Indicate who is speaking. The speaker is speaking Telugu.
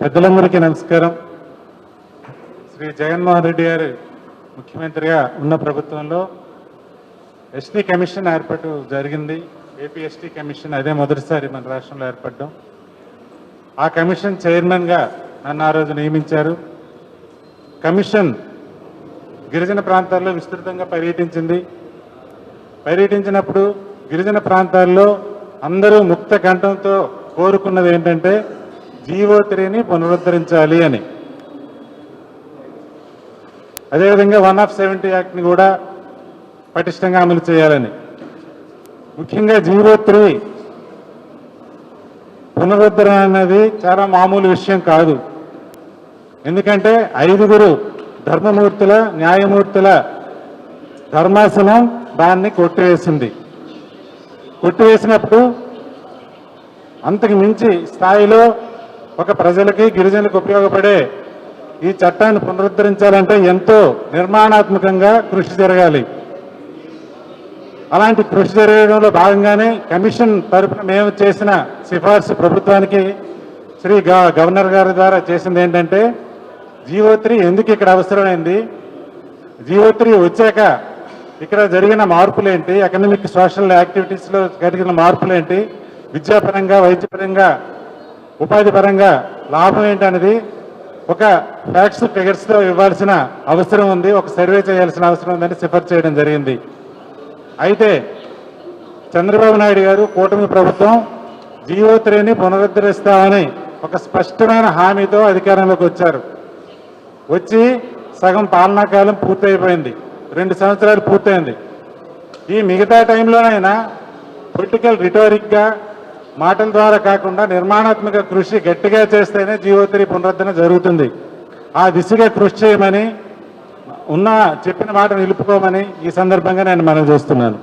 Speaker 1: పెద్దలందరికీ నమస్కారం. శ్రీ జగన్మోహన్ రెడ్డి గారు ముఖ్యమంత్రిగా ఉన్న ప్రభుత్వంలో ఎస్టీ కమిషన్ ఏర్పాటు జరిగింది. ఏపీ ఎస్టీ కమిషన్ అదే మొదటిసారి మన రాష్ట్రంలో ఏర్పడడం. ఆ కమిషన్ చైర్మన్గా నన్ను ఆ రోజు నియమించారు. కమిషన్ గిరిజన ప్రాంతాల్లో విస్తృతంగా పర్యటించినప్పుడు గిరిజన ప్రాంతాల్లో అందరూ ముక్త కంఠంతో కోరుకున్నది ఏంటంటే జీవో 3ని పునరుద్ధరించాలి అని. అదేవిధంగా 1/70 యాక్ట్ని కూడా పటిష్టంగా అమలు చేయాలని. ముఖ్యంగా జీవో 3 పునరుద్ధరణ అనేది చాలా మామూలు విషయం కాదు. ఎందుకంటే 5 ధర్మమూర్తుల న్యాయమూర్తుల ధర్మాసనం దాన్ని కొట్టివేసినప్పుడు అంతకు మించి స్థాయిలో ఒక ప్రజలకి గిరిజనులకు ఉపయోగపడే ఈ చట్టాన్ని పునరుద్ధరించాలంటే ఎంతో నిర్మాణాత్మకంగా కృషి జరగాలి. అలాంటి కృషి జరగడంలో భాగంగానే కమిషన్ తరఫున మేము చేసిన సిఫార్సు ప్రభుత్వానికి శ్రీ గవర్నర్ గారి ద్వారా చేసింది ఏంటంటే జీవో 3 ఎందుకు ఇక్కడ అవసరమైంది, జీవో 3 వచ్చాక ఇక్కడ జరిగిన మార్పులేంటి, ఎకనామిక్ సోషల్ యాక్టివిటీస్లో జరిగిన మార్పులేంటి, విద్యాపరంగా వైద్యపరంగా ఉపాధి పరంగా లాభం ఏంటనేది ఒక ఫ్యాక్ట్స్ ఫిగర్స్తో ఇవ్వాల్సిన అవసరం ఉంది, ఒక సర్వే చేయాల్సిన అవసరం ఉందని సిఫార్సు చేయడం జరిగింది. అయితే చంద్రబాబు నాయుడు గారు కూటమి ప్రభుత్వం జీవో 3ని పునరుద్ధరిస్తామని ఒక స్పష్టమైన హామీతో అధికారంలోకి వచ్చి సగం పాలనాకాలం పూర్తయిపోయింది, 2 సంవత్సరాలు పూర్తయింది. ఈ మిగతా టైంలోనైనా పొలిటికల్ రిటోరిక్గా మాటల ద్వారా కాకుండా నిర్మాణాత్మక కృషి గట్టిగా చేస్తేనే జీవో 3 పునరుద్ధరణ జరుగుతుంది. ఆ దిశగా కృషి చేయమని చెప్పిన మాట నిలుపుకోమని ఈ సందర్భంగా నేను మనవి చేస్తున్నాను.